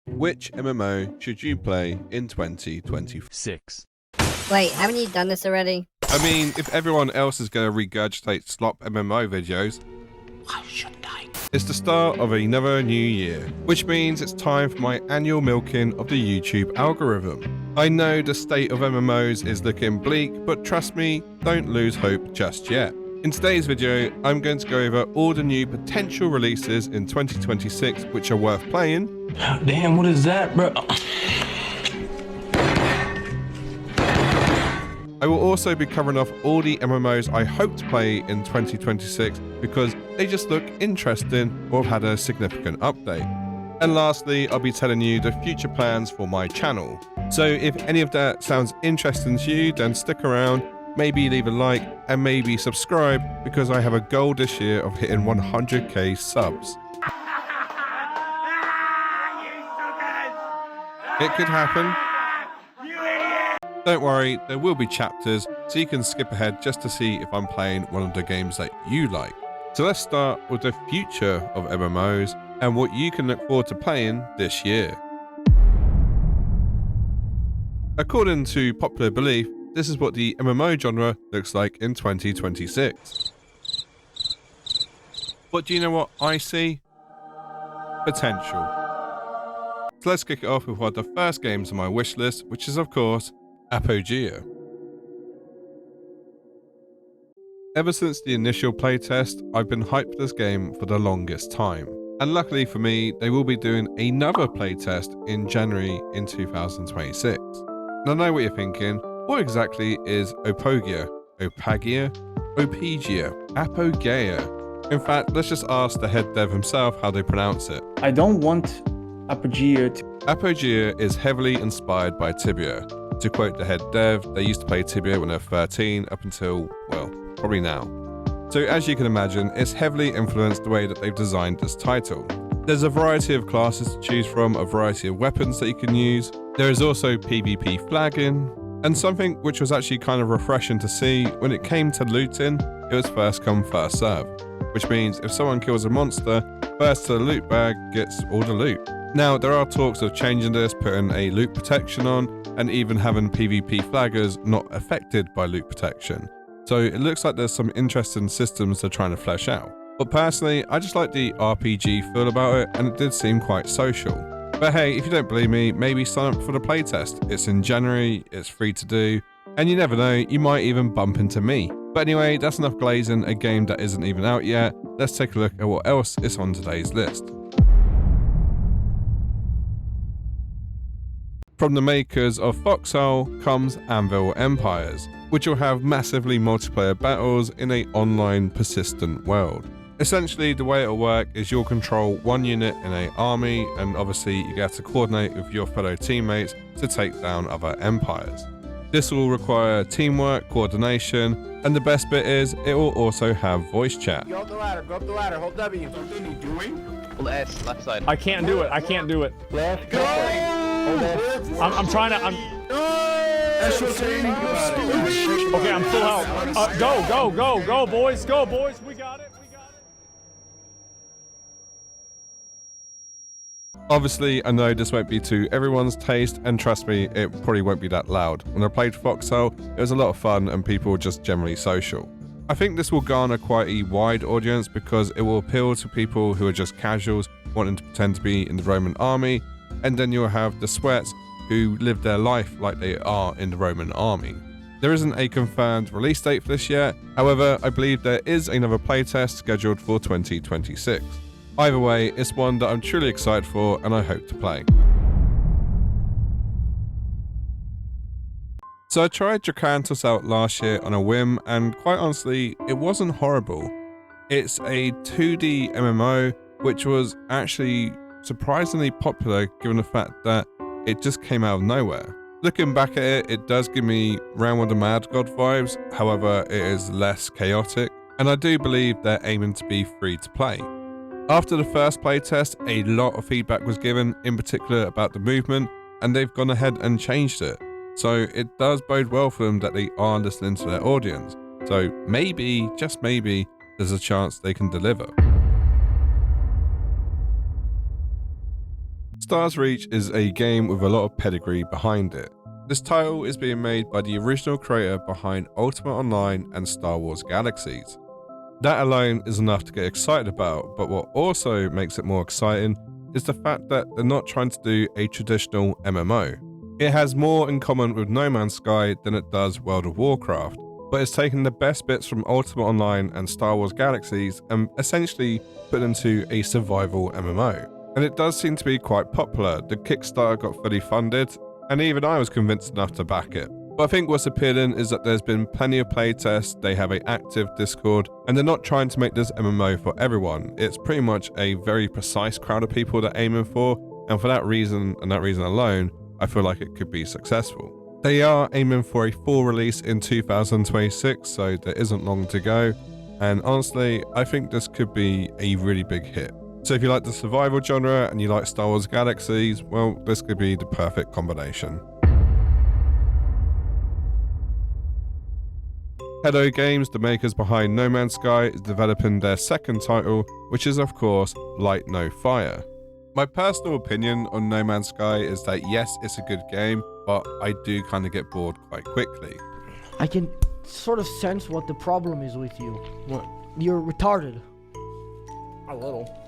Which MMO should you play in 2026? Wait, haven't you done this already? I mean, if everyone else is going to regurgitate slop MMO videos, why shouldn't I? It's the start of another new year, which means it's time for my annual milking of the YouTube algorithm. I know the state of MMOs is looking bleak, but trust me, don't lose hope just yet. In today's video, I'm going to go over all the new potential releases in 2026 which are worth playing. Damn, what is that, bro? I will also be covering off all the MMOs I hope to play in 2026 because they just look interesting or have had a significant update. And lastly, I'll be telling you the future plans for my channel. So if any of that sounds interesting to you, then stick around, maybe leave a like, and maybe subscribe because I have a goal this year of hitting 100k subs. It could happen. Don't worry, there will be chapters, so you can skip ahead just to see if I'm playing one of the games that you like. So let's start with the future of MMOs and what you can look forward to playing this year. According to popular belief, this is what the MMO genre looks like in 2026. But do you know what I see? Potential. So let's kick it off with one of the first games on my wish list, which is of course Apogea. Ever since the initial playtest, I've been hyped for this game for the longest time. And luckily for me, they will be doing another playtest in January in 2026. And I know what you're thinking, what exactly is Apogea? Apogea? Apogea? In fact, let's just ask the head dev himself how they pronounce it. I don't want Apogea to... Apogea is heavily inspired by Tibia. To quote the head dev, they used to play Tibia when they were 13 up until, well, probably now. So as you can imagine, it's heavily influenced the way that they've designed this title. There's a variety of classes to choose from, a variety of weapons that you can use. There is also PvP flagging, and something which was actually kind of refreshing to see, when it came to looting, it was first come, first serve. Which means if someone kills a monster, first to the loot bag gets all the loot. Now, there are talks of changing this, putting a loot protection on, and even having PvP flaggers not affected by loot protection. So it looks like there's some interesting systems they're trying to flesh out. But personally, I just like the RPG feel about it, and it did seem quite social. But hey, if you don't believe me, maybe sign up for the playtest. It's in January, it's free to do, and you never know, you might even bump into me. But anyway, that's enough glazing a game that isn't even out yet. Let's take a look at what else is on today's list. From the makers of Foxhole comes Anvil Empires, which will have massively multiplayer battles in an online persistent world. Essentially, the way it'll work is you'll control one unit in an army, and obviously you get to coordinate with your fellow teammates to take down other empires. This will require teamwork, coordination, and the best bit is it will also have voice chat. Go up the ladder, hold W. What are you doing? Hold S, left side. I can't do it. Left, go! I'm trying to... That's what I'm saying. Okay, I'm full out. Go, boys. Go, boys. We got it. Obviously, I know this won't be to everyone's taste, and trust me, it probably won't be that loud. When I played Foxhole, it was a lot of fun and people were just generally social. I think this will garner quite a wide audience because it will appeal to people who are just casuals wanting to pretend to be in the Roman army, and then you'll have the sweats who live their life like they are in the Roman army. There isn't a confirmed release date for this yet, however, I believe there is another playtest scheduled for 2026. Either way, it's one that I'm truly excited for and I hope to play. So I tried Drakantos out last year on a whim, and quite honestly, it wasn't horrible. It's a 2D MMO, which was actually surprisingly popular given the fact that it just came out of nowhere. Looking back at it, it does give me Realm of the Mad God vibes, however it is less chaotic, and I do believe they're aiming to be free to play. After the first playtest, a lot of feedback was given, in particular about the movement, and they've gone ahead and changed it. So it does bode well for them that they are listening to their audience. So maybe, just maybe, there's a chance they can deliver. Stars Reach is a game with a lot of pedigree behind it. This title is being made by the original creator behind Ultima Online and Star Wars Galaxies. That alone is enough to get excited about, but what also makes it more exciting is the fact that they're not trying to do a traditional MMO. It has more in common with No Man's Sky than it does World of Warcraft, but it's taken the best bits from Ultima Online and Star Wars Galaxies and essentially put them into a survival MMO. And it does seem to be quite popular. The Kickstarter got fully funded, and even I was convinced enough to back it. But I think what's appealing is that there's been plenty of playtests, they have an active Discord, and they're not trying to make this MMO for everyone. It's pretty much a very precise crowd of people they're aiming for, and for that reason, and that reason alone, I feel like it could be successful. They are aiming for a full release in 2026, so there isn't long to go, and honestly, I think this could be a really big hit. So if you like the survival genre and you like Star Wars Galaxies, well, this could be the perfect combination. Hello Games, the makers behind No Man's Sky, is developing their second title, which is of course Light No Fire. My personal opinion on No Man's Sky is that yes, it's a good game, but I do kind of get bored quite quickly. I can sort of sense what the problem is with you. What? You're retarded. A little.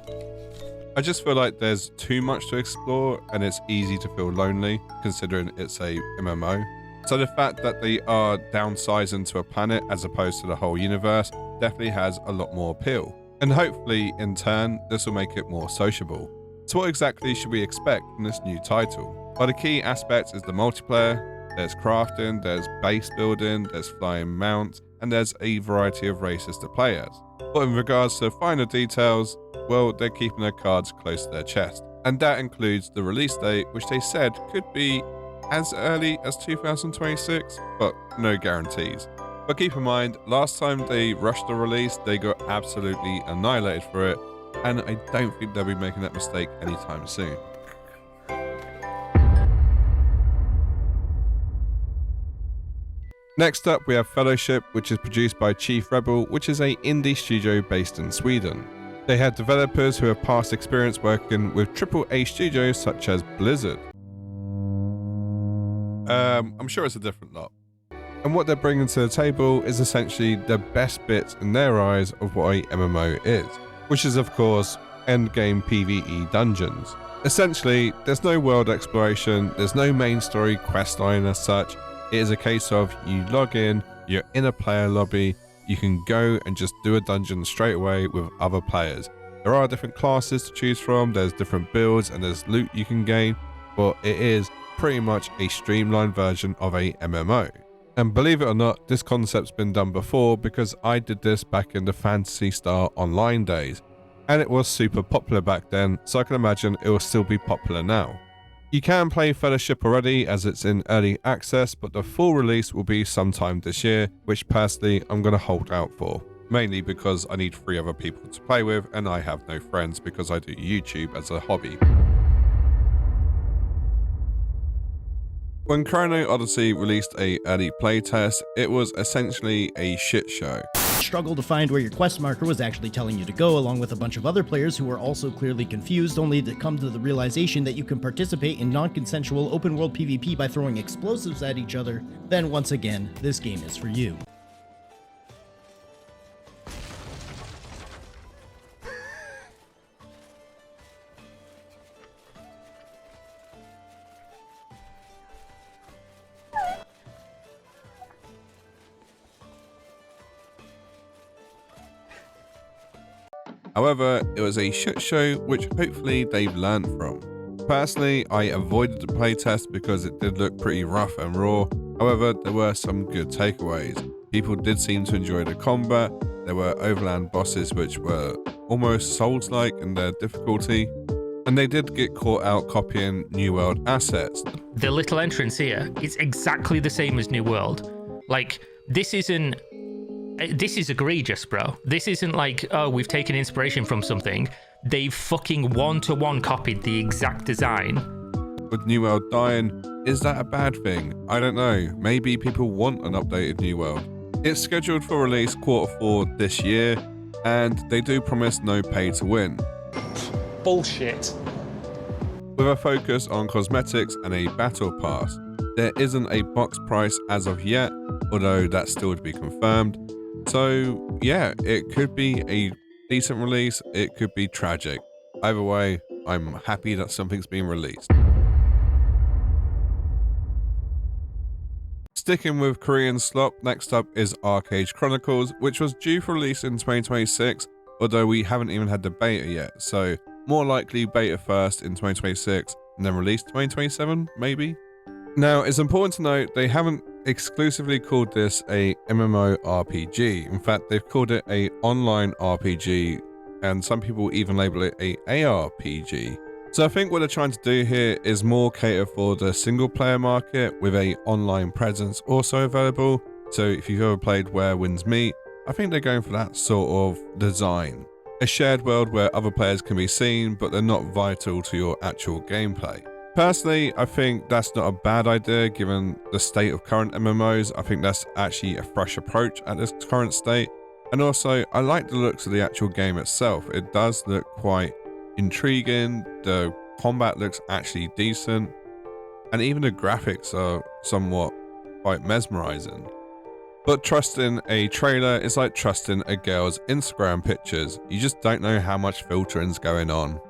I just feel like there's too much to explore and it's easy to feel lonely considering it's a MMO. So the fact that they are downsizing to a planet as opposed to the whole universe definitely has a lot more appeal. And hopefully in turn, this will make it more sociable. So what exactly should we expect from this new title? Well, the key aspects is the multiplayer, there's crafting, there's base building, there's flying mounts, and there's a variety of races to play as. But in regards to finer details, well, they're keeping their cards close to their chest. And that includes the release date, which they said could be as early as 2026, but no guarantees. But keep in mind, last time they rushed the release, they got absolutely annihilated for it, and I don't think they'll be making that mistake anytime soon. Next up, we have Fellowship, which is produced by Chief Rebel, which is an indie studio based in Sweden. They had developers who have past experience working with AAA studios such as Blizzard. I'm sure it's a different lot. And what they're bringing to the table is essentially the best bits in their eyes of what a MMO is, which is of course endgame PvE dungeons. Essentially, there's no world exploration, there's no main story quest line as such. It is a case of you log in, you're in a player lobby, you can go and just do a dungeon straight away with other players. There are different classes to choose from, there's different builds and there's loot you can gain, but it is pretty much a streamlined version of a MMO. And believe it or not, this concept's been done before because I did this back in the Phantasy Star Online days, and it was super popular back then, so I can imagine it will still be popular now. You can play Fellowship already as it's in early access, but the full release will be sometime this year, which personally I'm going to hold out for. Mainly because I need 3 other people to play with and I have no friends because I do YouTube as a hobby. When Chrono Odyssey released a early playtest, it was essentially a shit show. Struggle to find where your quest marker was actually telling you to go, along with a bunch of other players who were also clearly confused, only to come to the realization that you can participate in non-consensual open-world PvP by throwing explosives at each other, then once again, this game is for you. However, it was a shit show which hopefully they've learned from. Personally, I avoided the playtest because it did look pretty rough and raw. However, there were some good takeaways. People did seem to enjoy the combat. There were overland bosses which were almost Souls-like in their difficulty. And they did get caught out copying New World assets. The little entrance here is exactly the same as New World. Like, this is egregious, bro. This isn't like, oh, we've taken inspiration from something. They've fucking one-to-one copied the exact design. With New World dying, is that a bad thing? I don't know. Maybe people want an updated New World. It's scheduled for release Q4 this year, and they do promise no pay to win. Bullshit. with a focus on cosmetics and a battle pass. There isn't a box price as of yet, although that's still to be confirmed. So yeah, it could be a decent release, it could be tragic. Either way, I'm happy that something's been released. Sticking with Korean slop, next up is Archeage Chronicles, which was due for release in 2026, although we haven't even had the beta yet, so more likely beta first in 2026 and then release 2027, maybe? Now, it's important to note they haven't exclusively called this a MMORPG. In fact, they've called it a online RPG, and some people even label it a ARPG. So I think what they're trying to do here is more cater for the single player market with a online presence also available. So if you've ever played Where Winds Meet, I think they're going for that sort of design. A shared world where other players can be seen, but they're not vital to your actual gameplay. Personally, I think that's not a bad idea given the state of current MMOs. I think that's actually a fresh approach at this current state. And also, I like the looks of the actual game itself. It does look quite intriguing, the combat looks actually decent, and even the graphics are somewhat quite mesmerizing. But trusting a trailer is like trusting a girl's Instagram pictures. You just don't know how much filtering's going on.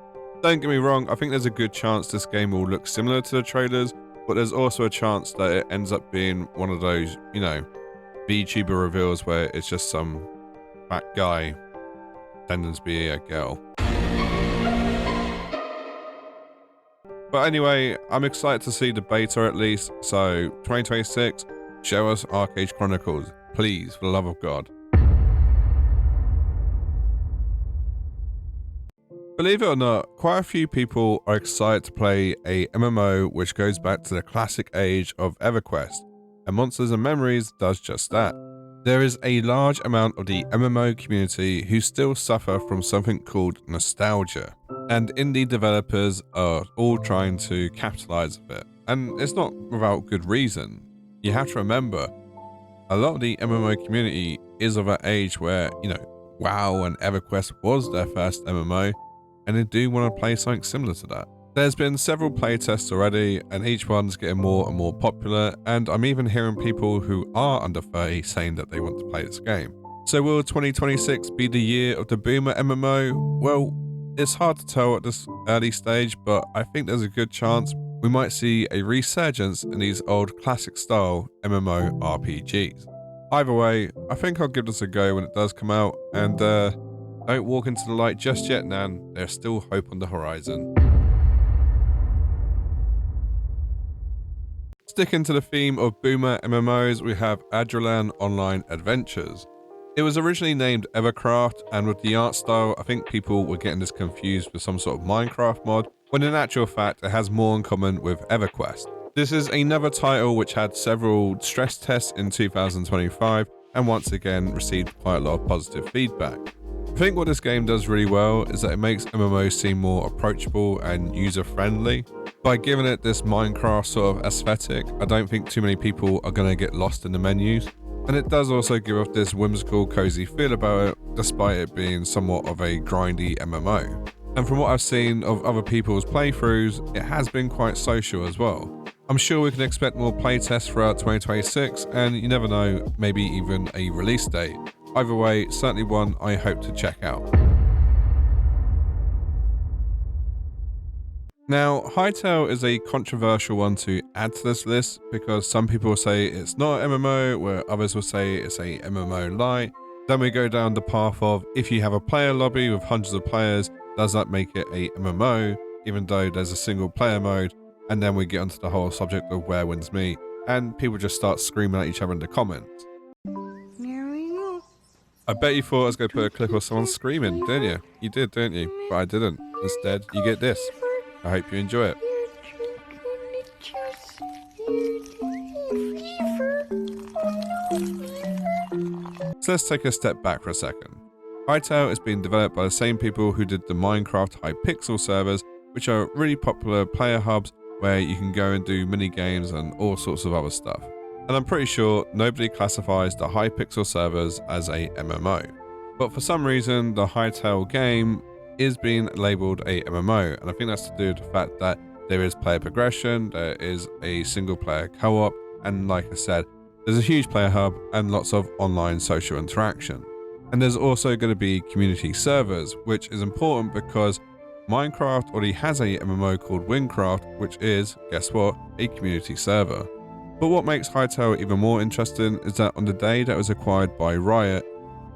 Don't get me wrong, I think there's a good chance this game will look similar to the trailers, but there's also a chance that it ends up being one of those, you know, VTuber reveals where it's just some fat guy pretending to be a girl. But anyway, I'm excited to see the beta at least, so 2026, show us Archeage Chronicles, please, for the love of God. Believe it or not, quite a few people are excited to play a MMO which goes back to the classic age of EverQuest, and Monsters and Memories does just that. There is a large amount of the MMO community who still suffer from something called nostalgia, and indie developers are all trying to capitalize on it, and it's not without good reason. You have to remember, a lot of the MMO community is of an age where, you know, WoW and EverQuest was their first MMO, and they do want to play something similar to that. There's been several playtests already, and each one's getting more and more popular, and I'm even hearing people who are under 30 saying that they want to play this game. So will 2026 be the year of the boomer MMO? Well, it's hard to tell at this early stage, but I think there's a good chance we might see a resurgence in these old classic style MMO RPGs. Either way, I think I'll give this a go when it does come out, and don't walk into the light just yet, Nan. There's still hope on the horizon. Sticking to the theme of boomer MMOs, we have Adrullan Online Adventures. It was originally named Evercraft, and with the art style, I think people were getting this confused with some sort of Minecraft mod, when in actual fact it has more in common with EverQuest. This is another title which had several stress tests in 2025, and once again received quite a lot of positive feedback. I think what this game does really well is that it makes MMOs seem more approachable and user-friendly. By giving it this Minecraft sort of aesthetic, I don't think too many people are going to get lost in the menus. And it does also give off this whimsical, cozy feel about it, despite it being somewhat of a grindy MMO. And from what I've seen of other people's playthroughs, it has been quite social as well. I'm sure we can expect more playtests throughout 2026, and you never know, maybe even a release date. Either way, certainly one I hope to check out. Now, Hytale is a controversial one to add to this list because some people say it's not an MMO, where others will say it's a MMO light. Then we go down the path of, if you have a player lobby with hundreds of players, does that make it a MMO, even though there's a single player mode? And then we get onto the whole subject of Where Winds Meet, and people just start screaming at each other in the comments. I bet you thought I was going to put a clip of someone screaming, didn't you? You did, didn't you? But I didn't. Instead, you get this. I hope you enjoy it. So let's take a step back for a second. Hytale is being developed by the same people who did the Minecraft Hypixel servers, which are really popular player hubs where you can go and do mini games and all sorts of other stuff. And I'm pretty sure nobody classifies the Hypixel servers as a MMO. But for some reason, the Hytale game is being labelled a MMO, and I think that's to do with the fact that There is player progression, there is a single player co-op, and like I said, there's a huge player hub and lots of online social interaction. And there's also going to be community servers, which is important because Minecraft already has a MMO called Windcraft, which is, guess what, a community server. But what makes Hytale even more interesting is that on the day that it was acquired by Riot,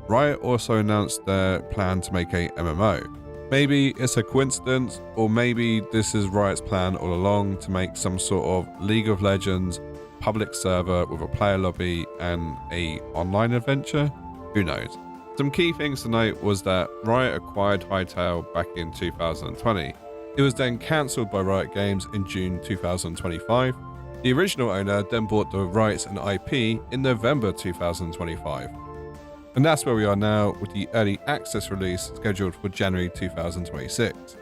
Riot also announced their plan to make a MMO. Maybe it's a coincidence, or maybe this is Riot's plan all along to make some sort of League of Legends public server with a player lobby and a online adventure? Who knows? Some key things to note was that Riot acquired Hytale back in 2020. It was then cancelled by Riot Games in June 2025. The original owner then bought the rights and IP in November 2025. And that's where we are now, with the early access release scheduled for January 2026.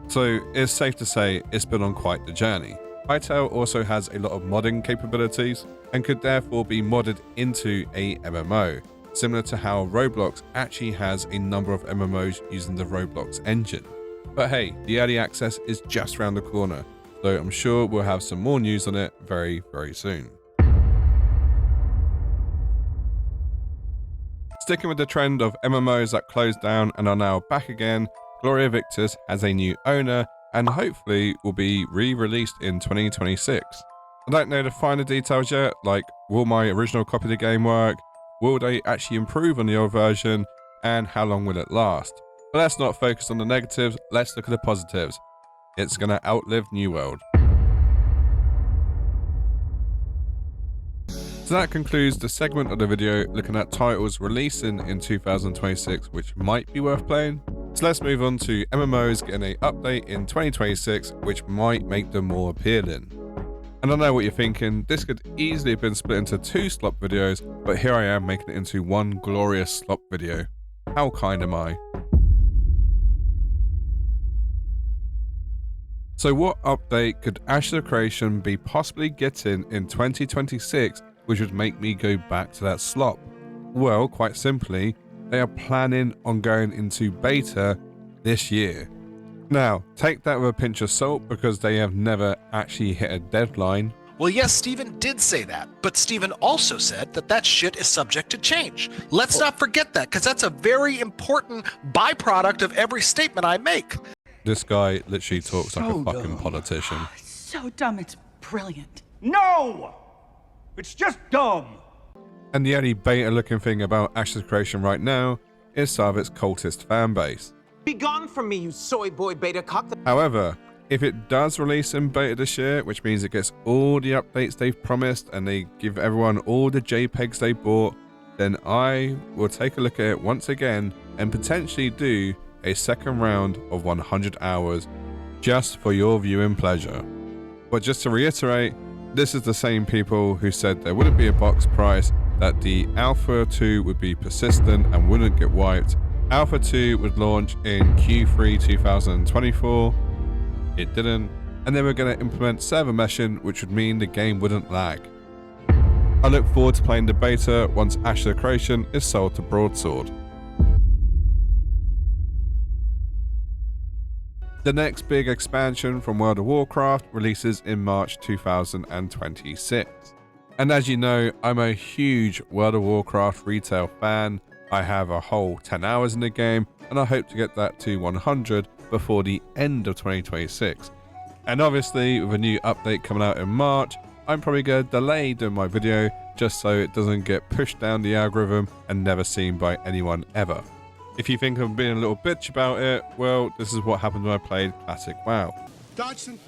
So it's safe to say it's been on quite the journey. Hytale also has a lot of modding capabilities and could therefore be modded into a MMO, similar to how Roblox actually has a number of MMOs using the Roblox engine. But hey, the early access is just around the corner, so I'm sure we'll have some more news on it very, very soon. Sticking with the trend of MMOs that closed down and are now back again, Gloria Victis has a new owner and hopefully will be re-released in 2026. I don't know the finer details yet, like will my original copy of the game work, will they actually improve on the old version, and how long will it last? But let's not focus on the negatives, let's look at the positives. It's gonna outlive New World. So that concludes the segment of the video looking at titles releasing in 2026 which might be worth playing. So let's move on to MMOs getting an update in 2026 which might make them more appealing. And I know what you're thinking, this could easily have been split into 2 slop videos, but here I am making it into one glorious slop video. How kind am I? So what update could Ashes of Creation be possibly getting in 2026 which would make me go back to that slop? Well, quite simply, they are planning on going into beta this year. Now, take that with a pinch of salt because they have never actually hit a deadline. Well, yes, Steven did say that, but Steven also said that that shit is subject to change. Let's not forget that, because that's a very important byproduct of every statement I make. This guy literally talks like a fucking politician. So dumb, it's brilliant. No! It's just dumb! And the only beta looking thing about Ashes of Creation right now is some of its cultist fan base. Be gone from me, you soy boy beta cock. However, if it does release in beta this year, which means it gets all the updates they've promised and they give everyone all the JPEGs they bought, then I will take a look at it once again and potentially do a second round of 100 hours just for your viewing pleasure. But just to reiterate, this is the same people who said there wouldn't be a box price, that the Alpha 2 would be persistent and wouldn't get wiped. Alpha 2 would launch in Q3 2024. It didn't. And they were going to implement server meshing, which would mean the game wouldn't lag. I look forward to playing the beta once Ashes of Creation is sold to Broadsword. The next big expansion from World of Warcraft releases in March 2026. And as you know, I'm a huge World of Warcraft retail fan. I have a whole 10 hours in the game, and I hope to get that to 100 before the end of 2026. And obviously, with a new update coming out in March, I'm probably going to delay doing my video just so it doesn't get pushed down the algorithm and never seen by anyone ever. If you think I'm being a little bitch about it, well, this is what happened when I played Classic WoW. Dodson!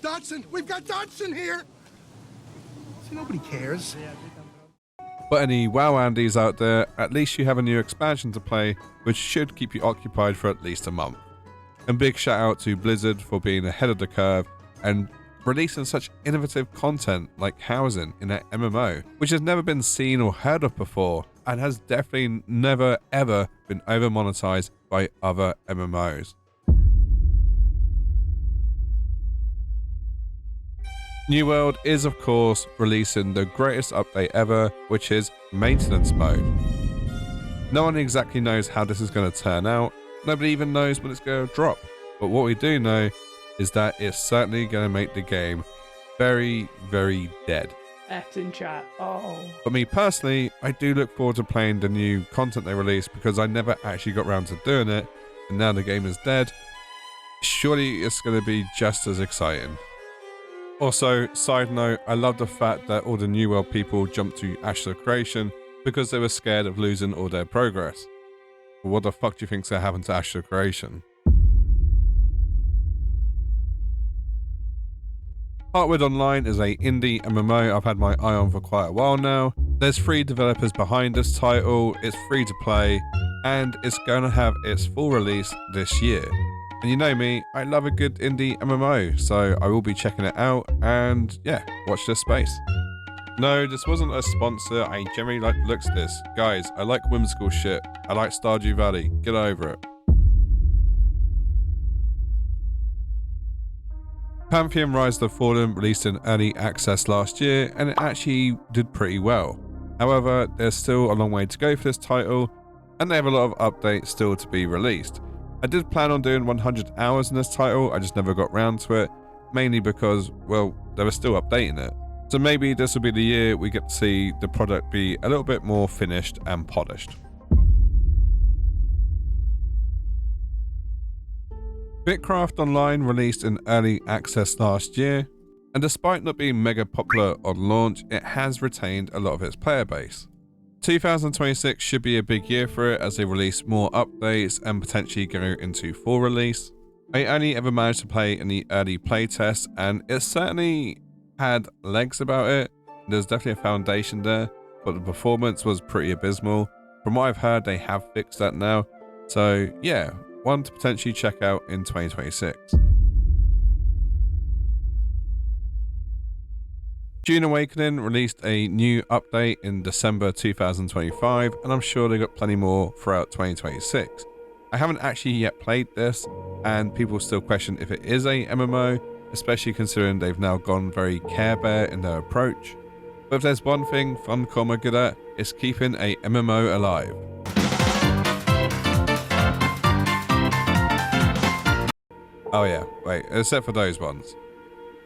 Dodson! We've got Dodson here! See, nobody cares. But any WoW Andies out there, at least you have a new expansion to play, which should keep you occupied for at least a month. And big shout out to Blizzard for being ahead of the curve and releasing such innovative content like housing in an MMO, which has never been seen or heard of before, and has definitely never ever been over monetized by other MMOs. New World is of course releasing the greatest update ever, which is maintenance mode. No one exactly knows how this is going to turn out, nobody even knows when it's going to drop, but what we do know is that it's certainly going to make the game very, very dead. F in chat. Oh. For me personally, I do look forward to playing the new content they released because I never actually got around to doing it, and now the game is dead. Surely it's going to be just as exciting. Also, side note, I love the fact that all the New World people jumped to Ashes of Creation because they were scared of losing all their progress. But what the fuck do you think's going to happen to Ashes of Creation? Heartwood Online is a indie MMO I've had my eye on for quite a while now. There's 3 developers behind this title, it's free to play, and it's going to have its full release this year. And you know me, I love a good indie MMO, so I will be checking it out, and yeah, watch this space. No, this wasn't a sponsor, I generally like the looks of this. Guys, I like whimsical shit, I like Stardew Valley, get over it. Pantheon Rise of the Fallen released in early access last year, and it actually did pretty well. However, there's still a long way to go for this title, and they have a lot of updates still to be released. I did plan on doing 100 hours in this title, I just never got round to it, mainly because, well, they were still updating it. So maybe this will be the year we get to see the product be a little bit more finished and polished. Bitcraft Online released in early access last year, and despite not being mega popular on launch, it has retained a lot of its player base. 2026 should be a big year for it as they release more updates and potentially go into full release. I only ever managed to play in the early playtest, and it certainly had legs about it. There's definitely a foundation there, but the performance was pretty abysmal. From what I've heard, they have fixed that now. So yeah, one to potentially check out in 2026. Dune Awakening released a new update in December 2025, and I'm sure they got plenty more throughout 2026. I haven't actually yet played this, and people still question if it is a MMO, especially considering they've now gone very Care Bear in their approach. But if there's one thing Funcom are good at, it's keeping a MMO alive. Oh yeah, wait, except for those ones.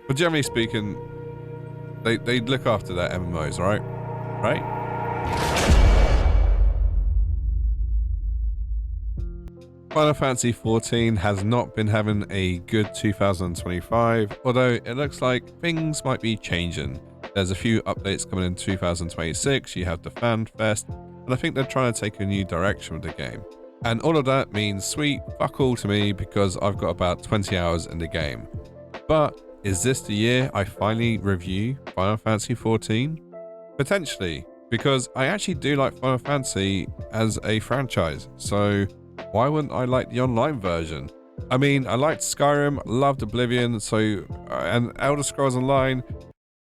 But generally speaking, they look after their MMOs, right? Right? Final Fantasy XIV has not been having a good 2025, although it looks like things might be changing. There's a few updates coming in 2026, you have the Fan Fest, and I think they're trying to take a new direction with the game. And all of that means sweet fuck all to me because I've got about 20 hours in the game. But is this the year I finally review Final Fantasy XIV? Potentially, because I actually do like Final Fantasy as a franchise, so why wouldn't I like the online version? I mean, I liked Skyrim, loved Oblivion, so and Elder Scrolls Online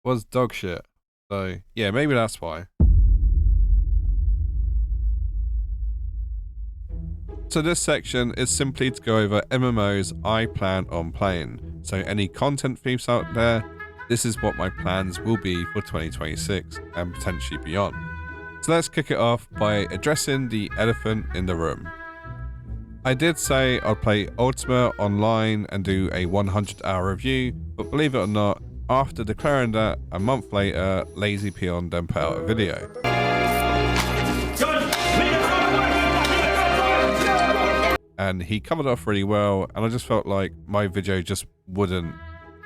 was dog shit. So yeah, maybe that's why. So this section is simply to go over MMOs I plan on playing. So any content thieves out there, this is what my plans will be for 2026 and potentially beyond. So let's kick it off by addressing the elephant in the room. I did say I'd play Ultima Online and do a 100-hour review, but believe it or not, after declaring that, a month later, Lazy Peon then put out a video. And he covered off really well, and I just felt like my video just wouldn't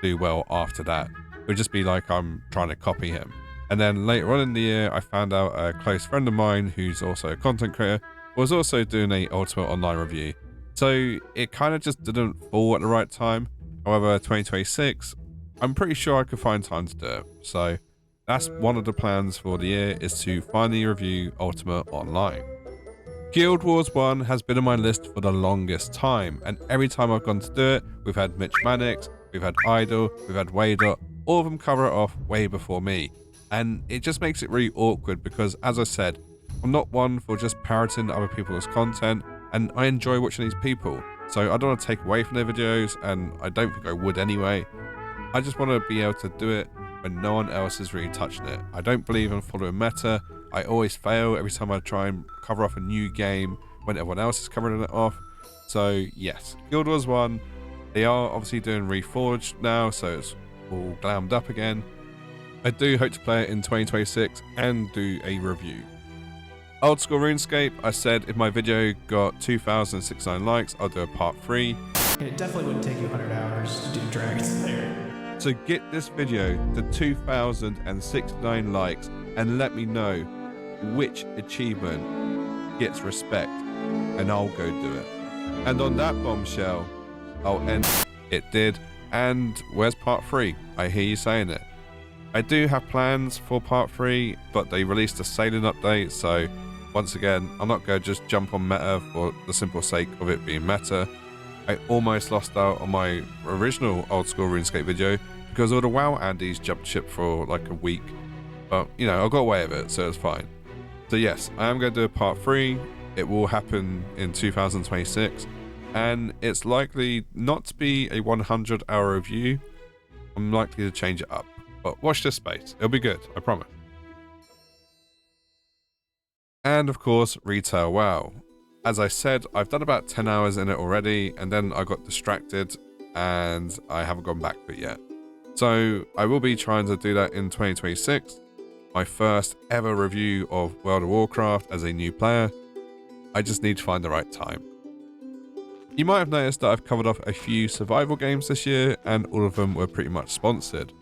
do well after that. It would just be like I'm trying to copy him. And then later on in the year, I found out a close friend of mine who's also a content creator was also doing a Ultima Online review. So it kind of just didn't fall at the right time. However, 2026, I'm pretty sure I could find time to do it. So that's one of the plans for the year, is to finally review Ultima Online. Guild Wars 1 has been on my list for the longest time, and every time I've gone to do it, we've had Mitch Mannix, we've had Idol, we've had Wader, all of them cover it off way before me. And it just makes it really awkward because, as I said, I'm not one for just parroting other people's content, and I enjoy watching these people. So I don't want to take away from their videos, and I don't think I would anyway. I just want to be able to do it when no one else is really touching it. I don't believe in following meta. I always fail every time I try and cover off a new game when everyone else is covering it off. So yes, Guild Wars 1, They are obviously doing Reforged now, so it's all glammed up again. I do hope to play it in 2026 and do a review. Old School RuneScape, I said if my video got 2,069 likes, I'll do a part 3. It definitely wouldn't take you 100 hours to do Dragon's Lair. So get this video to 2,069 likes and let me know which achievement gets respect, and I'll go do it. And on that bombshell, I'll end. It did. And where's part 3? I hear you saying it. I do have plans for part 3, but they released a sailing update, so once again, I'm not going to just jump on meta for the simple sake of it being meta. I almost lost out on my original Old School RuneScape video because all the WoW Andes jumped ship for like a week. But, you know, I got away with it, so it's fine. So yes, I am going to do a part 3. It will happen in 2026. And it's likely not to be a 100-hour review. I'm likely to change it up. But watch this space. It'll be good, I promise. And of course, Retail WoW. As I said, I've done about 10 hours in it already, and then I got distracted, and I haven't gone back to it yet. So I will be trying to do that in 2026. My first ever review of World of Warcraft as a new player. I just need to find the right time. You might have noticed that I've covered off a few survival games this year, and all of them were pretty much sponsored.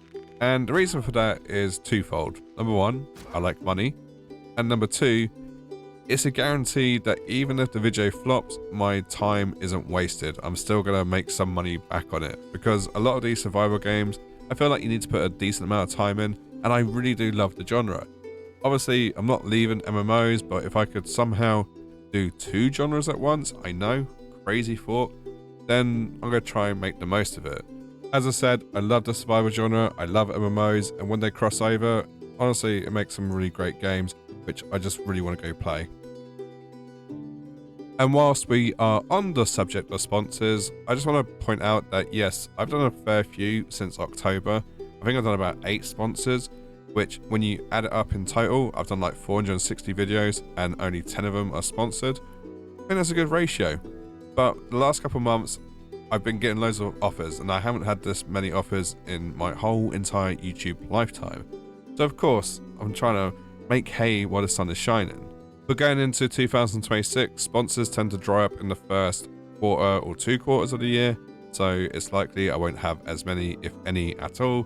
And the reason for that is twofold. Number one, I like money. And number two, it's a guarantee that even if the video flops, my time isn't wasted. I'm still going to make some money back on it. Because a lot of these survival games, I feel like you need to put a decent amount of time in, and I really do love the genre. Obviously, I'm not leaving MMOs, but if I could somehow do 2 genres at once, I know, crazy thought, then I'm going to try and make the most of it. As I said, I love the survival genre, I love MMOs, and when they cross over, honestly, it makes some really great games, which I just really want to go play. And whilst we are on the subject of sponsors, I just want to point out that yes, I've done a fair few since October. I think I've done about 8 sponsors, which when you add it up in total, I've done like 460 videos and only 10 of them are sponsored. I think that's a good ratio. But the last couple of months, I've been getting loads of offers, and I haven't had this many offers in my whole entire YouTube lifetime. So of course, I'm trying to make hay while the sun is shining. But going into 2026, sponsors tend to dry up in the first quarter or 2 quarters of the year, so it's likely I won't have as many, if any, at all.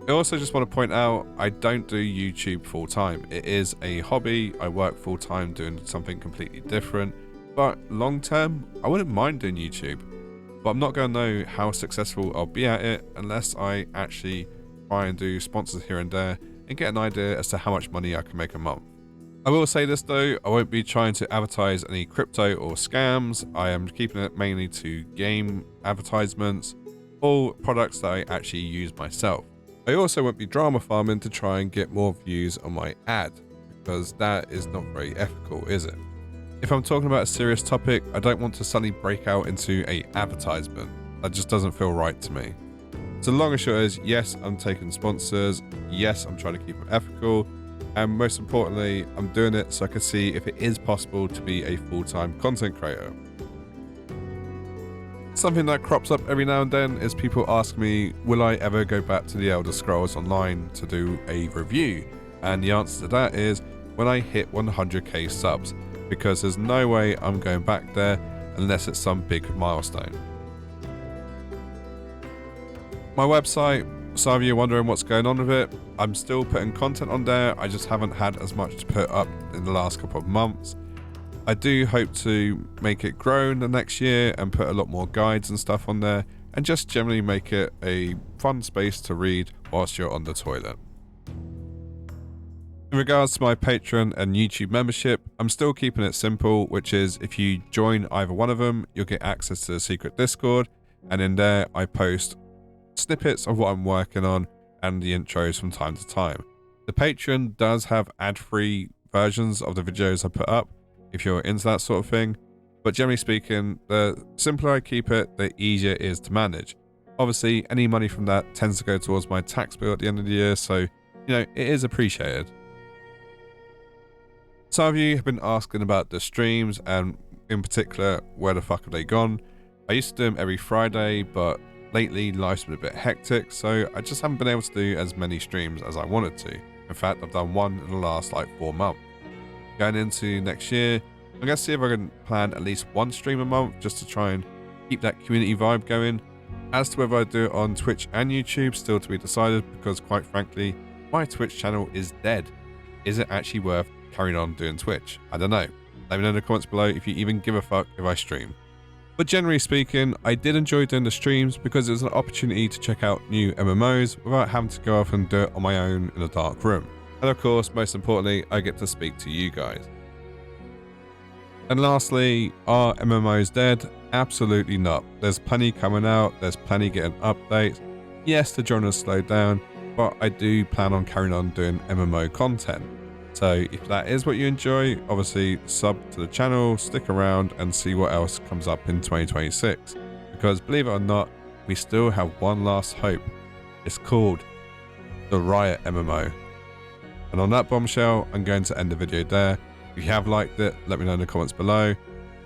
I also just want to point out, I don't do YouTube full time. It is a hobby. I work full time doing something completely different. But long term, I wouldn't mind doing YouTube. But I'm not going to know how successful I'll be at it unless I actually try and do sponsors here and there and get an idea as to how much money I can make a month. I will say this though, I won't be trying to advertise any crypto or scams. I am keeping it mainly to game advertisements or products that I actually use myself. I also won't be drama farming to try and get more views on my ad, because that is not very ethical, is it? If I'm talking about a serious topic, I don't want to suddenly break out into an advertisement. That just doesn't feel right to me. So long and short is, yes, I'm taking sponsors, yes, I'm trying to keep it ethical, and most importantly, I'm doing it so I can see if it is possible to be a full-time content creator. Something that crops up every now and then is people ask me, will I ever go back to the Elder Scrolls Online to do a review? And the answer to that is when I hit 100k subs, because there's no way I'm going back there unless it's some big milestone. My website, some of you are wondering what's going on with it. I'm still putting content on there, I just haven't had as much to put up in the last couple of months. I do hope to make it grow in the next year and put a lot more guides and stuff on there, and just generally make it a fun space to read whilst you're on the toilet. In regards to my Patreon and YouTube membership, I'm still keeping it simple, which is if you join either one of them, you'll get access to the secret Discord, and in there I post snippets of what I'm working on and the intros from time to time. The Patreon does have ad-free versions of the videos I put up, if you're into that sort of thing, but generally speaking, the simpler I keep it, the easier it is to manage. Obviously, any money from that tends to go towards my tax bill at the end of the year, so, you know, it is appreciated. Some of you have been asking about the streams, and in particular, where the fuck have they gone? I used to do them every Friday, but lately life's been a bit hectic, so I just haven't been able to do as many streams as I wanted to. In fact, I've done one in the last like 4 months. Going into next year, I'm going to see if I can plan at least one stream a month just to try and keep that community vibe going. As to whether I do it on Twitch and YouTube, still to be decided, because quite frankly, my Twitch channel is dead. Is it actually worth carrying on doing Twitch? I don't know. Let me know in the comments below if you even give a fuck if I stream. But generally speaking, I did enjoy doing the streams because it was an opportunity to check out new MMOs without having to go off and do it on my own in a dark room. And of course, most importantly, I get to speak to you guys. And lastly, are MMOs dead? Absolutely not. There's plenty coming out, there's plenty getting updates. Yes, the genre has slowed down, but I do plan on carrying on doing MMO content. So if that is what you enjoy, obviously sub to the channel, stick around and see what else comes up in 2026. Because believe it or not, we still have one last hope. It's called the Riot MMO. And on that bombshell, I'm going to end the video there. If you have liked it, let me know in the comments below.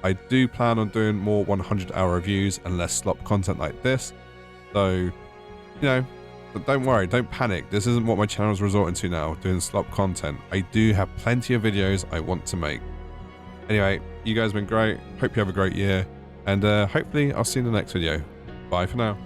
I do plan on doing more 100-hour reviews and less slop content like this. So, you know, but don't worry, don't panic. This isn't what my channel is resorting to now, doing slop content. I do have plenty of videos I want to make. Anyway, you guys have been great. Hope you have a great year. And hopefully I'll see you in the next video. Bye for now.